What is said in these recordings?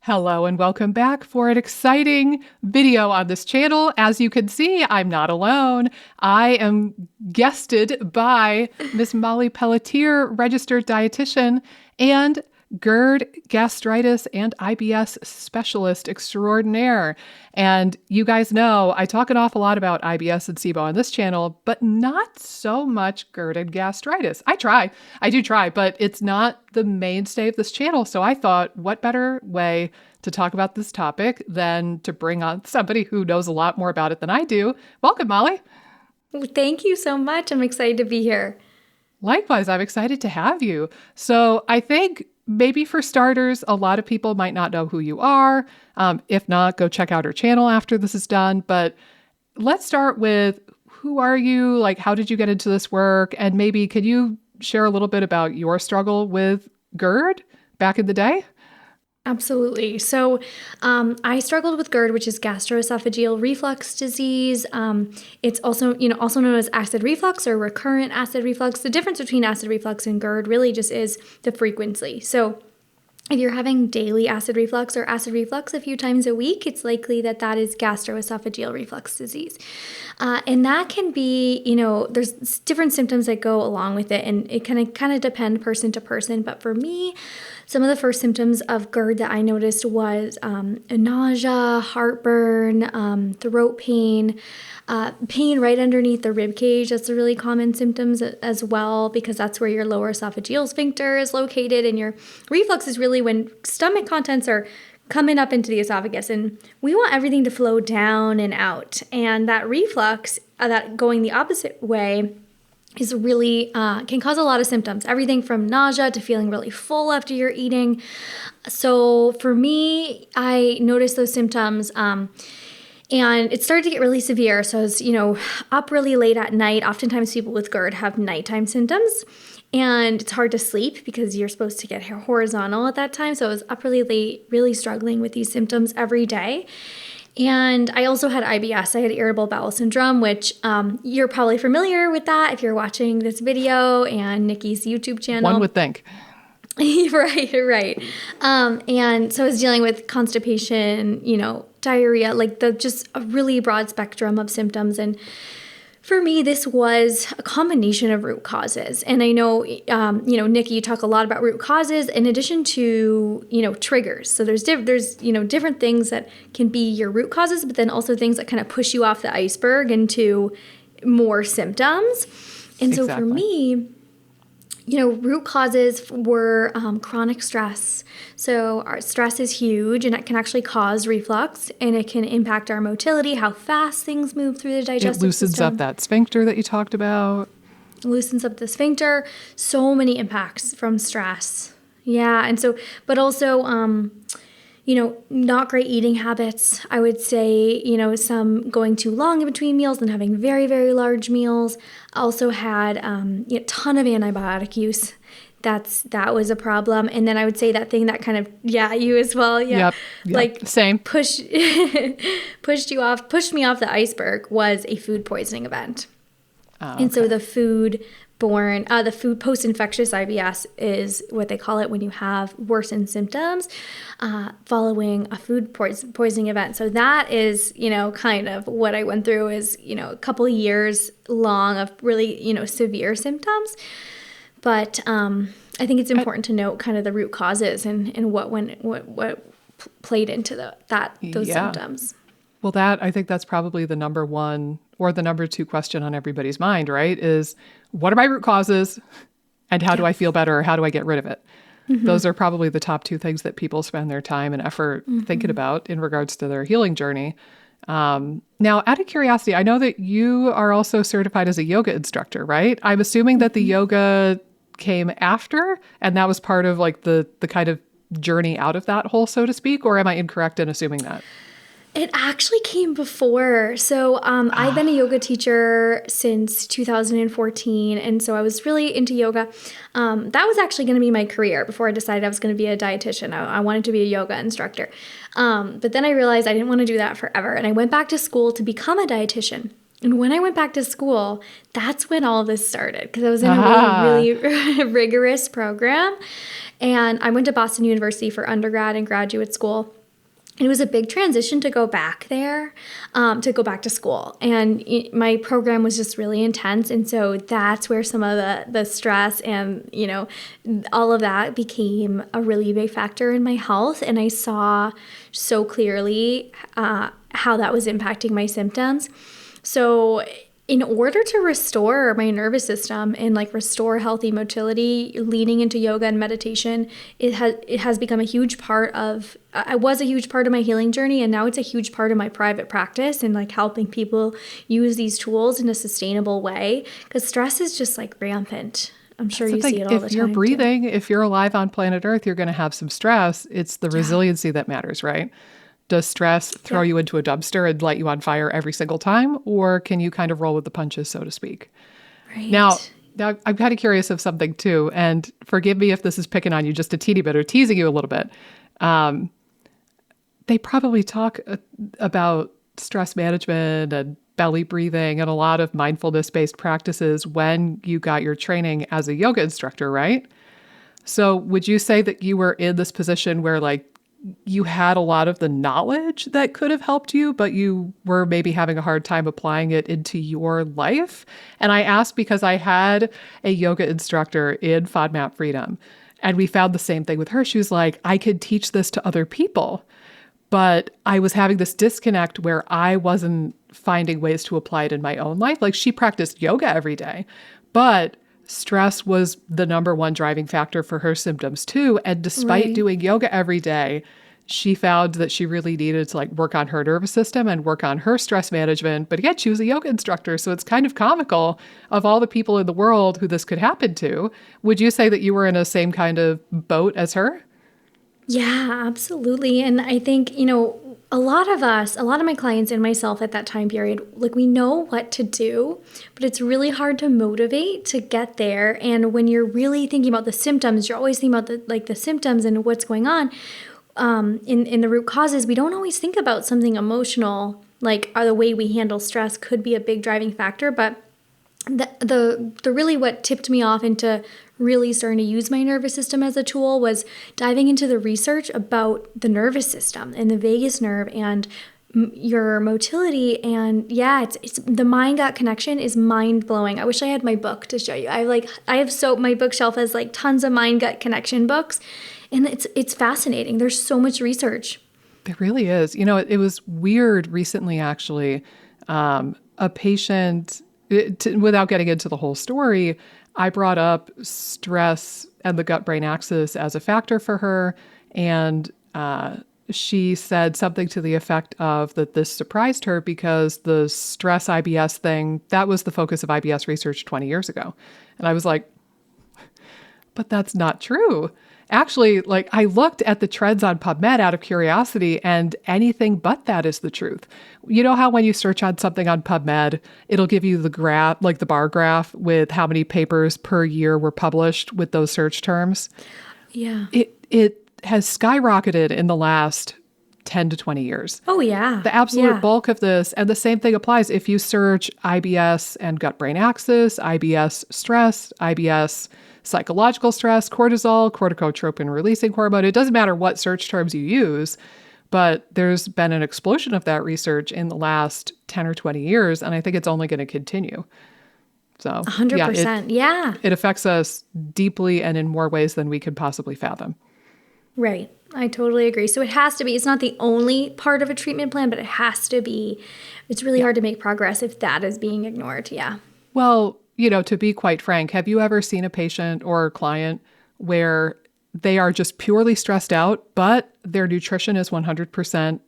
Hello and welcome back for an exciting video on this channel. As you can see, I'm not alone. I am guested by Miss Molly Pelletier, registered dietitian and GERD, gastritis, and IBS specialist extraordinaire. And you guys know I talk an awful lot about IBS and SIBO on this channel, but not so much GERD and gastritis. I do try, but it's not the mainstay of this channel. So I thought, what better way to talk about this topic than to bring on somebody who knows a lot more about it than I do. Welcome, Molly. Thank you so much. I'm excited to be here. Likewise, I'm excited to have you. So I think maybe for starters, a lot of people might not know who you are. If not, go check out her channel after this is done. But let's start with, who are you? Like, how did you get into this work? And maybe could you share a little bit about your struggle with GERD back in the day? Absolutely. So I struggled with GERD, which is gastroesophageal reflux disease. It's also known as acid reflux or recurrent acid reflux. The difference between acid reflux and GERD really just is the frequency. So if you're having daily acid reflux or acid reflux a few times a week, it's likely that is gastroesophageal reflux disease. And that can be, there's different symptoms that go along with it, and it can kind of depend person to person. But for me, some of the first symptoms of GERD that I noticed was nausea, heartburn, throat pain, pain right underneath the rib cage. That's a really common symptoms as well, because that's where your lower esophageal sphincter is located, and your reflux is really when stomach contents are coming up into the esophagus, and we want everything to flow down and out. And that reflux, that going the opposite way, is really can cause a lot of symptoms, everything from nausea to feeling really full after you're eating. So for me, I noticed those symptoms and it started to get really severe. So I was, up really late at night. Oftentimes people with GERD have nighttime symptoms, and it's hard to sleep because you're supposed to get horizontal at that time. So I was up really late, really struggling with these symptoms every day. And I also had IBS. I had irritable bowel syndrome, which you're probably familiar with that if you're watching this video and Nikki's YouTube channel. One would think. Right. And so I was dealing with constipation, diarrhea, just a really broad spectrum of symptoms. And for me, this was a combination of root causes. And I know, Nikki, you talk a lot about root causes in addition to, triggers. So there's different things that can be your root causes, but then also things that kind of push you off the iceberg into more symptoms. And so for me, root causes were chronic stress. So our stress is huge, and it can actually cause reflux, and it can impact our motility, how fast things move through the digestive system. It loosens up that sphincter that you talked about. Loosens up the sphincter. So many impacts from stress. Yeah, and so, but also, not great eating habits. I would say, some going too long in between meals and having very, very large meals. Also had a ton of antibiotic use. That was a problem. And then I would say that thing that kind of, you as well. Yeah. Yep. Same. Pushed me off the iceberg was a food poisoning event. And so the food post-infectious IBS is what they call it when you have worsened symptoms following a food poisoning event. So that is, kind of what I went through is, a couple years long of really, severe symptoms. But I think it's important to note kind of the root causes and what played into those symptoms. Well, I think that's probably the number one or the number two question on everybody's mind, right? Is what are my root causes and how do I feel better or how do I get rid of it? Mm-hmm. Those are probably the top two things that people spend their time and effort thinking about in regards to their healing journey. Now, out of curiosity, I know that you are also certified as a yoga instructor, right? I'm assuming that the yoga came after and that was part of like the kind of journey out of that hole, so to speak, or am I incorrect in assuming that? It actually came before. So I've been a yoga teacher since 2014. And so I was really into yoga. That was actually going to be my career before I decided I was going to be a dietitian. I wanted to be a yoga instructor. But then I realized I didn't want to do that forever. And I went back to school to become a dietitian. And when I went back to school, that's when all this started, because I was in a really rigorous program. And I went to Boston University for undergrad and graduate school. It was a big transition to go back there, to go back to school. And my program was just really intense. And so that's where some of the stress and, all of that became a really big factor in my health. And I saw so clearly how that was impacting my symptoms. So in order to restore my nervous system and restore healthy motility, leaning into yoga and meditation, it has become a huge part of, it was a huge part of my healing journey, and now it's a huge part of my private practice and helping people use these tools in a sustainable way, because stress is just rampant. I'm sure you see it all the time. If you're breathing, if you're alive on planet Earth, you're going to have some stress. It's the resiliency that matters, right? Does stress throw you into a dumpster and light you on fire every single time? Or can you kind of roll with the punches, so to speak? Right. Now I'm kind of curious of something too. And forgive me if this is picking on you just a teeny bit or teasing you a little bit. They probably talk about stress management and belly breathing and a lot of mindfulness-based practices when you got your training as a yoga instructor, right? So would you say that you were in this position where you had a lot of the knowledge that could have helped you, but you were maybe having a hard time applying it into your life? And I ask because I had a yoga instructor in FODMAP Freedom, and we found the same thing with her. She was like, I could teach this to other people, but I was having this disconnect where I wasn't finding ways to apply it in my own life. She practiced yoga every day, but stress was the number one driving factor for her symptoms too. And despite doing yoga every day, she found that she really needed to work on her nervous system and work on her stress management. But again, she was a yoga instructor. So it's kind of comical of all the people in the world who this could happen to. Would you say that you were in a same kind of boat as her? Yeah, absolutely. And I think, a lot of my clients and myself at that time period, we know what to do, but it's really hard to motivate to get there. And when you're really thinking about the symptoms, you're always thinking about the symptoms and what's going on. In the root causes, we don't always think about something emotional, the way we handle stress could be a big driving factor. But the really what tipped me off into really starting to use my nervous system as a tool was diving into the research about the nervous system and the vagus nerve and your motility. And it's the mind-gut connection is mind-blowing. I wish I had my book to show you. My bookshelf has tons of mind-gut connection books, and it's fascinating. There's so much research. There really is. It was weird recently, actually. A patient, without getting into the whole story, I brought up stress and the gut-brain axis as a factor for her, and she said something to the effect of that this surprised her because the stress IBS thing, that was the focus of IBS research 20 years ago. And I was like, but that's not true. Actually, I looked at the trends on PubMed out of curiosity, and anything but that is the truth. You know how when you search on something on PubMed, it'll give you the graph, the bar graph with how many papers per year were published with those search terms? Yeah. It has skyrocketed in the last 10 to 20 years. Oh, yeah. The absolute bulk of this, and the same thing applies if you search IBS and gut-brain axis, IBS stress, IBS psychological stress, cortisol, corticotropin-releasing hormone. It doesn't matter what search terms you use, but there's been an explosion of that research in the last 10 or 20 years, and I think it's only going to continue. So 100%. Yeah. It affects us deeply and in more ways than we could possibly fathom. Right. I totally agree. So it has to be, it's not the only part of a treatment plan, but it has to be. It's really hard to make progress if that is being ignored. Yeah. Well, to be quite frank, have you ever seen a patient or a client where they are just purely stressed out, but their nutrition is 100%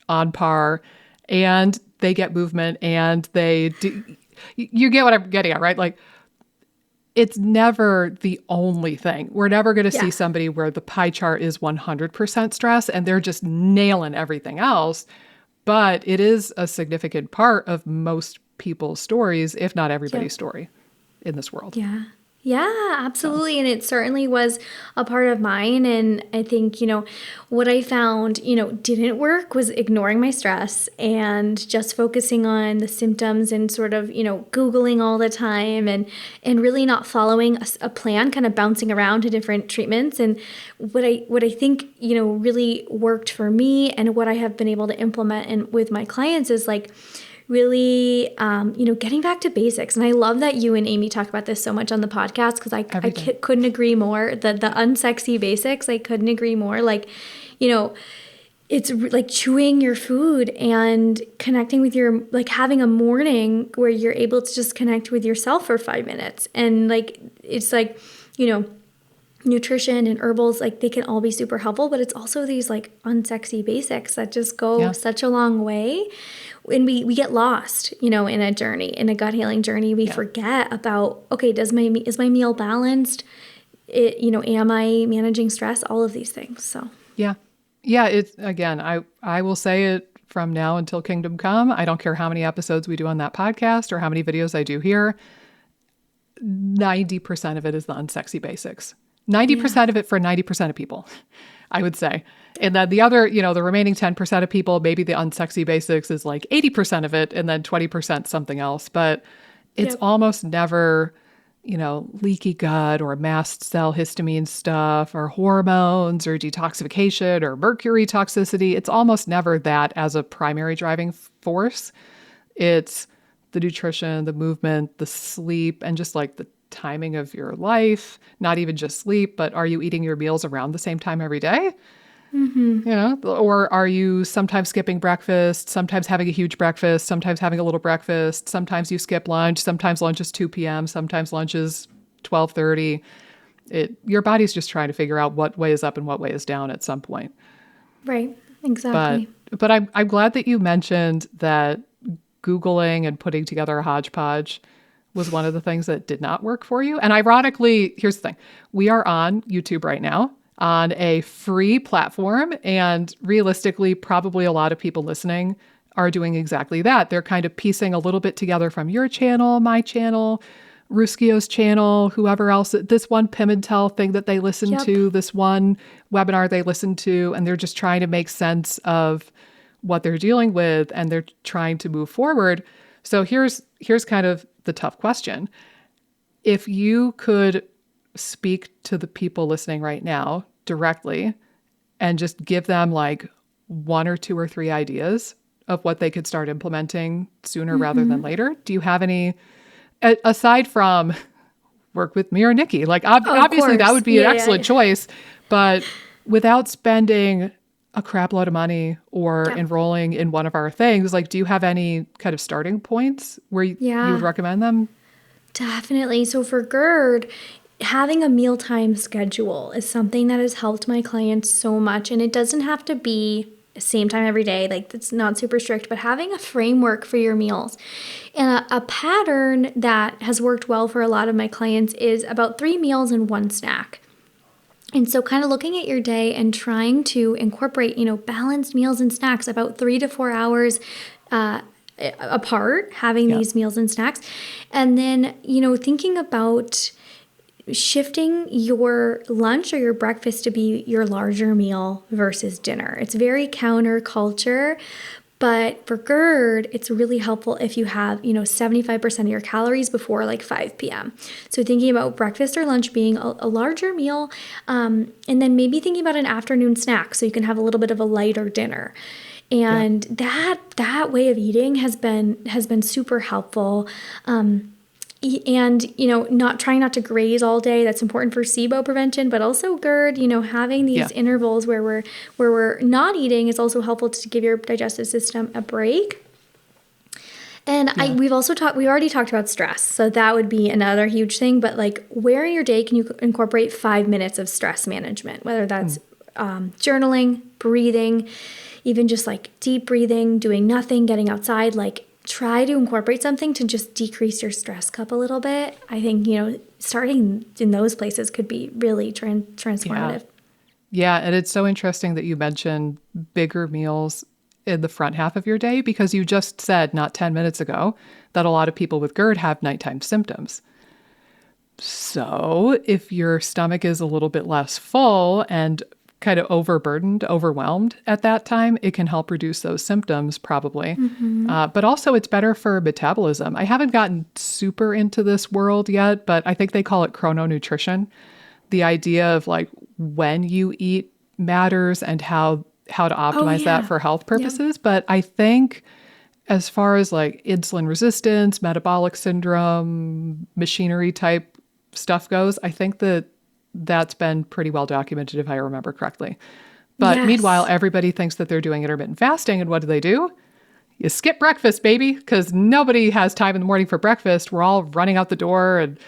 on par and they get movement and they do, you get what I'm getting at, right? It's never the only thing. We're never going to see somebody where the pie chart is 100% stress and they're just nailing everything else. But it is a significant part of most people's stories, if not everybody's story in this world. Yeah. Yeah, absolutely. And it certainly was a part of mine. And I think, what I found, didn't work was ignoring my stress and just focusing on the symptoms and sort of, Googling all the time and really not following a plan, kind of bouncing around to different treatments. And what I think, really worked for me and what I have been able to implement with my clients is like, really, getting back to basics. And I love that you and Amy talk about this so much on the podcast because I couldn't agree more. The unsexy basics, I couldn't agree more. Like, it's like chewing your food and connecting with like having a morning where you're able to just connect with yourself for 5 minutes. And like, it's like, nutrition and herbals, like they can all be super helpful, but it's also these like unsexy basics that just go such a long way. And we get lost, in a journey, in a gut healing journey. We forget about, okay, is my meal balanced? Am I managing stress? All of these things. So yeah. It's, again, I will say it from now until kingdom come. I don't care how many episodes we do on that podcast or how many videos I do here. 90% of it is the unsexy basics. 90% of it for 90% of people, I would say. And then the other, the remaining 10% of people, maybe the unsexy basics is like 80% of it and then 20% something else. But it's almost never, leaky gut or mast cell histamine stuff or hormones or detoxification or mercury toxicity. It's almost never that as a primary driving force. It's the nutrition, the movement, the sleep, and just like the timing of your life, not even just sleep, but are you eating your meals around the same time every day? Mm-hmm. Or are you sometimes skipping breakfast, sometimes having a huge breakfast, sometimes having a little breakfast, sometimes you skip lunch, sometimes lunch is 2 p.m., sometimes lunch is 12:30. Your body's just trying to figure out what way is up and what way is down at some point. Right, exactly. But I'm glad that you mentioned that Googling and putting together a hodgepodge was one of the things that did not work for you. And ironically, here's the thing. We are on YouTube right now on a free platform. And realistically, probably a lot of people listening are doing exactly that. They're kind of piecing a little bit together from your channel, my channel, Ruskio's channel, whoever else, this one Pimentel thing that they listen to, this one webinar they listen to, and they're just trying to make sense of what they're dealing with and they're trying to move forward. So here's kind of the tough question. If you could speak to the people listening right now directly and just give them like 1 or 2 or 3 ideas of what they could start implementing sooner rather than later, do you have any, aside from work with me or Nikki? Like obviously that would be an excellent choice, but without spending a crap load of money or enrolling in one of our things, like, do you have any kind of starting points where you would recommend them? Definitely. So for GERD, having a mealtime schedule is something that has helped my clients so much. And it doesn't have to be same time every day. Like, it's not super strict, but having a framework for your meals. And a pattern that has worked well for a lot of my clients is about 3 meals and 1 snack. And so kind of looking at your day and trying to incorporate, balanced meals and snacks about 3 to 4 hours apart, having these meals and snacks. And then, thinking about shifting your lunch or your breakfast to be your larger meal versus dinner. It's very counterculture. But for GERD, it's really helpful if you have, 75% of your calories before like 5 p.m. So thinking about breakfast or lunch being a larger meal, and then maybe thinking about an afternoon snack so you can have a little bit of a lighter dinner. And that way of eating has been super helpful. And, trying not to graze all day. That's important for SIBO prevention, but also GERD, having these intervals where we're not eating is also helpful to give your digestive system a break. And we already talked about stress. So that would be another huge thing. But like, where in your day can you incorporate 5 minutes of stress management, whether that's journaling, breathing, even just like deep breathing, doing nothing, getting outside, like, try to incorporate something to just decrease your stress cup a little bit. I think, starting in those places could be really transformative. Yeah, and it's so interesting that you mentioned bigger meals in the front half of your day, because you just said not 10 minutes ago that a lot of people with GERD have nighttime symptoms. So if your stomach is a little bit less full and kind of overburdened, overwhelmed at that time, it can help reduce those symptoms probably. But also it's better for metabolism. I haven't gotten super into this world yet, but I think they call it chrononutrition. The idea of like when you eat matters and how to optimize that for health purposes. Yep. But I think as far as like insulin resistance, metabolic syndrome, machinery type stuff goes, I think that's been pretty well documented if I remember correctly. But meanwhile, everybody thinks that they're doing intermittent fasting. And what do? You skip breakfast, baby, because nobody has time in the morning for breakfast. We're all running out the door and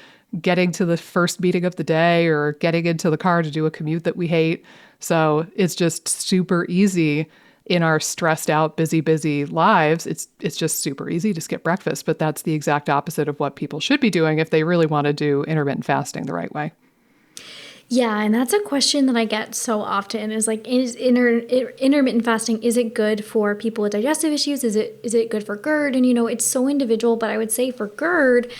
getting to the first meeting of the day or getting into the car to do a commute that we hate. So it's just super easy in our stressed out, busy lives. It's just super easy to skip breakfast, but that's the exact opposite of what people should be doing if they really want to do intermittent fasting the right way. Yeah, and that's a question that I get so often is like, is intermittent fasting, is it good for people with digestive issues? Is it good for GERD? And, it's so individual, but I would say for GERD,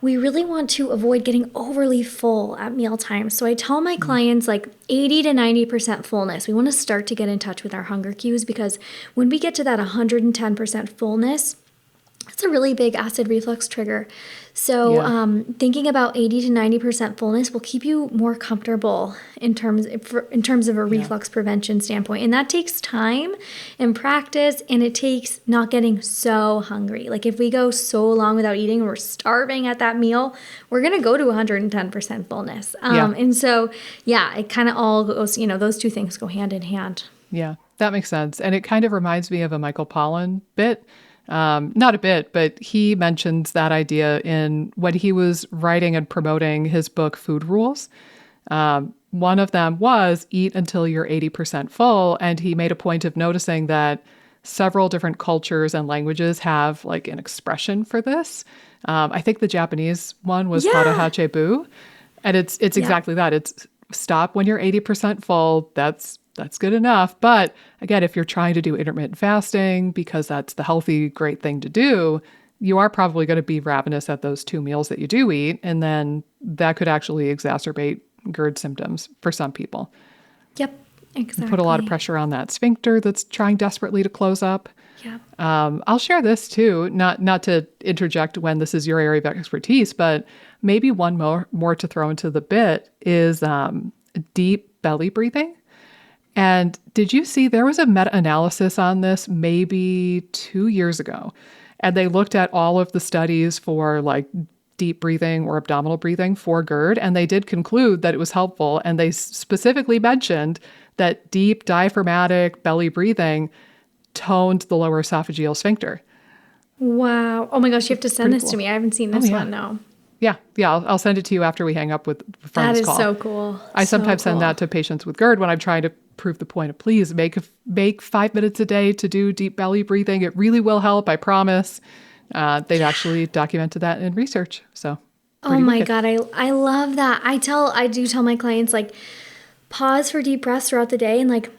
we really want to avoid getting overly full at mealtime. So I tell my clients like 80 to 90% fullness. We want to start to get in touch with our hunger cues because when we get to that 110% fullness, it's a really big acid reflux trigger. So thinking about 80 to 90% fullness will keep you more comfortable in terms of a reflux prevention standpoint. And that takes time and practice, and it takes not getting so hungry. Like if we go so long without eating and we're starving at that meal, we're going to go to 110% fullness. And so, it kind of all goes, those two things go hand in hand. Yeah, that makes sense. And it kind of reminds me of a Michael Pollan bit. Not a bit, but he mentions that idea in when he was writing and promoting his book, Food Rules. One of them was eat until you're 80% full. And he made a point of noticing that several different cultures and languages have like an expression for this. I think the Japanese one was hara bu. And it's exactly that. It's stop when you're 80% full. That's good enough. But again, if you're trying to do intermittent fasting because that's the healthy, great thing to do, you are probably going to be ravenous at those 2 meals that you do eat. And then that could actually exacerbate GERD symptoms for some people. Yep, exactly. Put a lot of pressure on that sphincter that's trying desperately to close up. Yep. I'll share this too, not to interject when this is your area of expertise, but maybe one more to throw into the bit is deep belly breathing. And did you see there was a meta-analysis on this maybe 2 years ago? And they looked at all of the studies for like deep breathing or abdominal breathing for GERD. And they did conclude that it was helpful. And they specifically mentioned that deep diaphragmatic belly breathing toned the lower esophageal sphincter. Wow. Oh my gosh, you have to send this to me. I haven't seen this one, no. Yeah. I'll send it to you after we hang up from this call. That is so cool. I sometimes send that to patients with GERD when I'm trying to prove the point of please make 5 minutes a day to do deep belly breathing. It really will help. I promise. They've actually documented that in research. So. Oh my God. I love that. I do tell my clients like pause for deep breaths throughout the day. And like,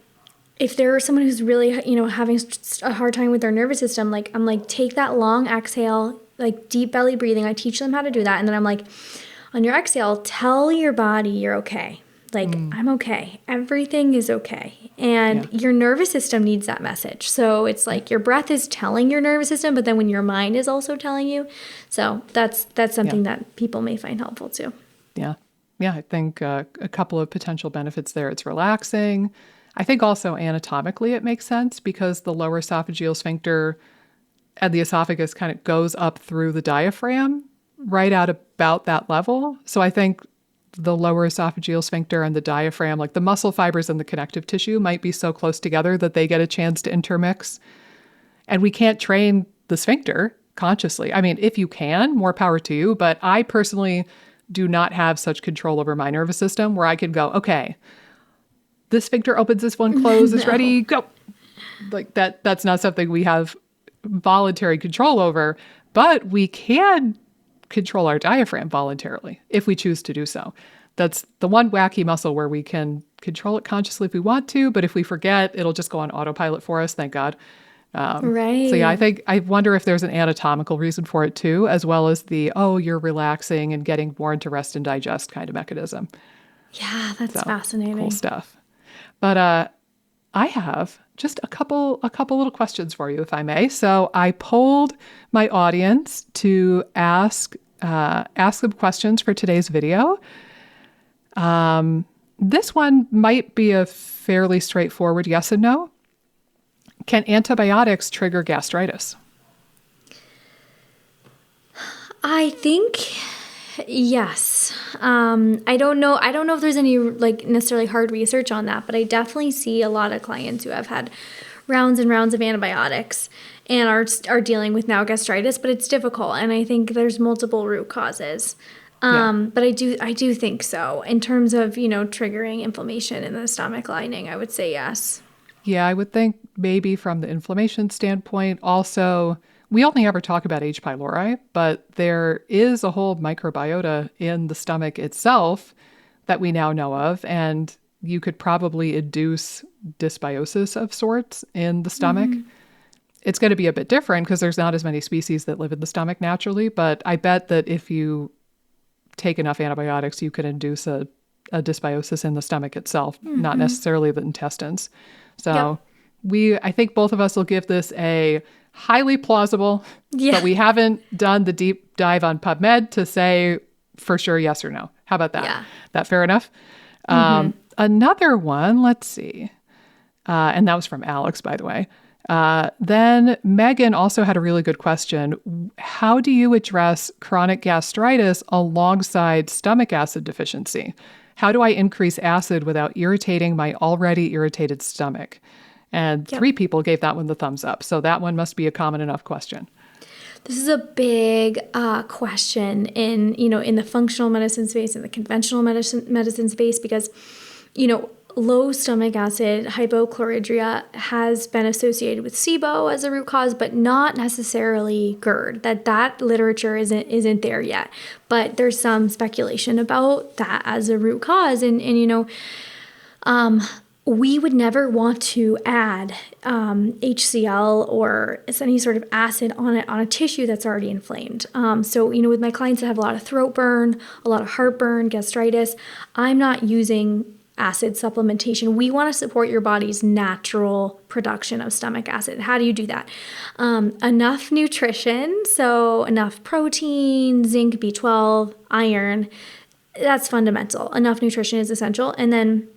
if there's someone who's really, having a hard time with their nervous system, like I'm like, take that long exhale, like deep belly breathing. I teach them how to do that. And then I'm like, on your exhale, tell your body you're okay. Like, I'm okay. Everything is okay. And your nervous system needs that message. So it's like your breath is telling your nervous system, but then when your mind is also telling you. So that's something that people may find helpful too. Yeah. Yeah. I think a couple of potential benefits there. It's relaxing. I think also anatomically it makes sense because the lower esophageal sphincter and the esophagus kind of goes up through the diaphragm right at about that level. So I think the lower esophageal sphincter and the diaphragm, like the muscle fibers and the connective tissue might be so close together that they get a chance to intermix. And we can't train the sphincter consciously. I mean, if you can, more power to you. But I personally do not have such control over my nervous system where I can go, okay, this sphincter opens, this one closes, ready, go. Like that's not something we have voluntary control over, but we can control our diaphragm voluntarily if we choose to do so. That's the one wacky muscle where we can control it consciously if we want to, but if we forget, it'll just go on autopilot for us, thank God. Right. So yeah, I wonder if there's an anatomical reason for it too, as well as the, oh, you're relaxing and getting more into rest and digest kind of mechanism. Yeah, that's So fascinating. cool stuff. But I have just a couple little questions for you, if I may. So I polled my audience to ask them questions for today's video. This one might be a fairly straightforward yes and no. Can antibiotics trigger gastritis? I think yes. I don't know if there's any like necessarily hard research on that, but I definitely see a lot of clients who have had rounds and rounds of antibiotics and are dealing with now gastritis, but it's difficult, and I think there's multiple root causes. But I do think so. In terms of, triggering inflammation in the stomach lining, I would say yes. Yeah, I would think maybe from the inflammation standpoint. Also, we only ever talk about H. pylori, but there is a whole microbiota in the stomach itself that we now know of, and you could probably induce dysbiosis of sorts in the stomach. Mm-hmm. It's going to be a bit different because there's not as many species that live in the stomach naturally, but I bet that if you take enough antibiotics, you can induce a dysbiosis in the stomach itself, mm-hmm. not necessarily the intestines. So I think both of us will give this a highly plausible, but we haven't done the deep dive on PubMed to say for sure yes or no. How about that? Yeah. That fair enough? Mm-hmm. Another one, let's see. And that was from Alex, by the way. Then Megan also had a really good question. How do you address chronic gastritis alongside stomach acid deficiency? How do I increase acid without irritating my already irritated stomach? And 3 people gave that one the thumbs up. So that one must be a common enough question. This is a big question in the functional medicine space and the conventional medicine space because, low stomach acid hypochloridria has been associated with SIBO as a root cause, but not necessarily GERD. That literature isn't there yet. But there's some speculation about that as a root cause. And we would never want to add HCl or any sort of acid on a tissue that's already inflamed. So, with my clients that have a lot of throat burn, a lot of heartburn, gastritis, I'm not using acid supplementation. We want to support your body's natural production of stomach acid. How do you do that? Enough nutrition, so enough protein, zinc, B12, iron. That's fundamental. Enough nutrition is essential. And then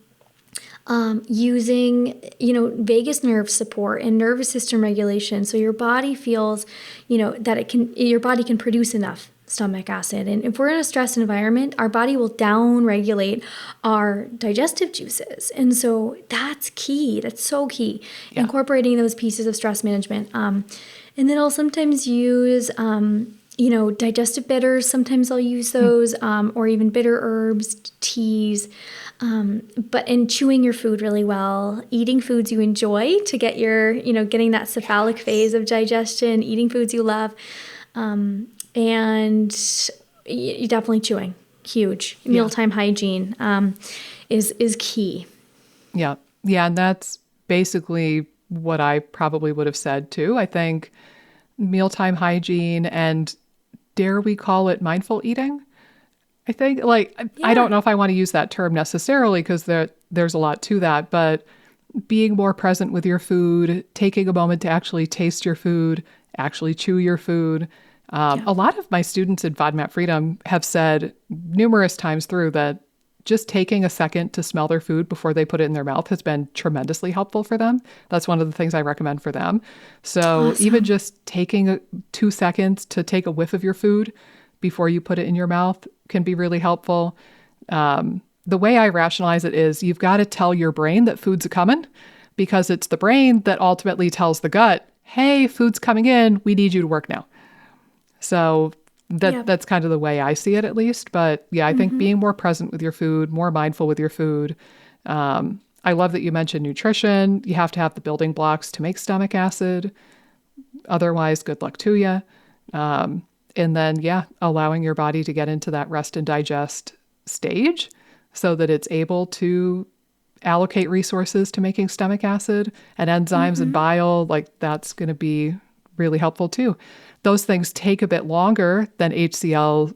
using, vagus nerve support and nervous system regulation, so your body feels, that your body can produce enough stomach acid. And if we're in a stress environment, our body will down-regulate our digestive juices. And so that's key. That's so key. Yeah. Incorporating those pieces of stress management. And then I'll sometimes use, digestive bitters. Sometimes I'll use those, or even bitter herbs, teas. And chewing your food really well, eating foods you enjoy to get your, getting that cephalic phase of digestion, eating foods you love. And definitely chewing, huge. Mealtime hygiene is key. Yeah. Yeah. And that's basically what I probably would have said too. I think mealtime hygiene and dare we call it mindful eating? I think I don't know if I want to use that term necessarily because there's a lot to that, but being more present with your food, taking a moment to actually taste your food, actually chew your food. A lot of my students in FODMAP Freedom have said numerous times through that just taking a second to smell their food before they put it in their mouth has been tremendously helpful for them. That's one of the things I recommend for them. So awesome. Even just taking 2 seconds to take a whiff of your food before you put it in your mouth can be really helpful. The way I rationalize it is you've got to tell your brain that food's coming because it's the brain that ultimately tells the gut, hey, food's coming in. We need you to work now. So that's kind of the way I see it, at least. But yeah, I think being more present with your food, more mindful with your food. I love that you mentioned nutrition. You have to have the building blocks to make stomach acid. Otherwise, good luck to you. And then, allowing your body to get into that rest and digest stage so that it's able to allocate resources to making stomach acid and enzymes and bile, like that's going to be really helpful too. Those things take a bit longer than HCl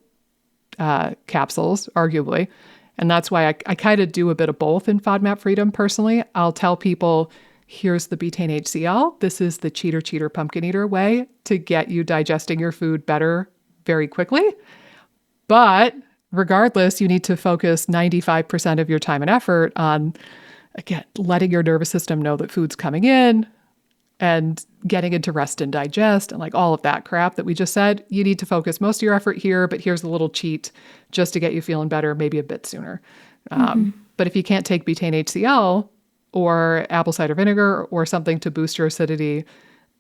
capsules, arguably. And that's why I kind of do a bit of both in FODMAP Freedom personally. I'll tell people, here's the betaine HCl. This is the cheater pumpkin eater way to get you digesting your food better very quickly. But regardless, you need to focus 95% of your time and effort on, again, letting your nervous system know that food's coming in and getting into rest and digest and like all of that crap that we just said. You need to focus most of your effort here, but here's a little cheat just to get you feeling better, maybe a bit sooner. But if you can't take betaine HCl or apple cider vinegar or something to boost your acidity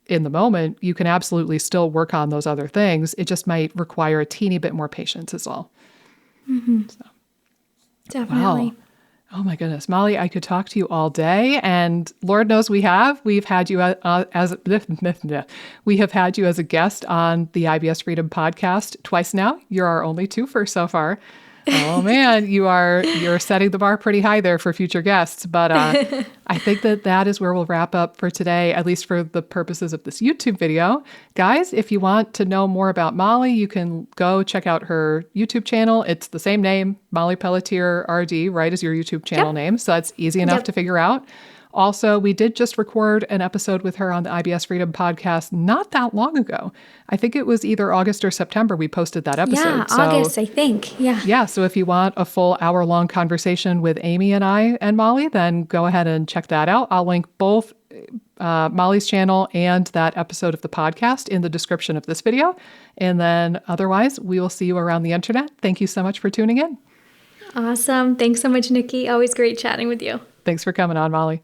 in the moment, you can absolutely still work on those other things. It just might require a teeny bit more patience is all. So. Definitely. Wow. Oh my goodness, Molly, I could talk to you all day, and Lord knows we have. We've had you we have had you as a guest on the IBS Freedom Podcast twice now. You're our only twofer so far. Oh man, you're setting the bar pretty high there for future guests. But I think that is where we'll wrap up for today, at least for the purposes of this YouTube video. Guys, if you want to know more about Molly, you can go check out her YouTube channel. It's the same name, Molly Pelletier RD, right, as your YouTube channel name. So that's easy enough to figure out. Also, we did just record an episode with her on the IBS Freedom Podcast not that long ago. I think it was either August or September we posted that episode. Yeah, August, I think. Yeah. Yeah, so if you want a full hour-long conversation with Amy and I and Molly, then go ahead and check that out. I'll link both Molly's channel and that episode of the podcast in the description of this video. And then otherwise, we will see you around the internet. Thank you so much for tuning in. Awesome. Thanks so much, Nikki. Always great chatting with you. Thanks for coming on, Molly.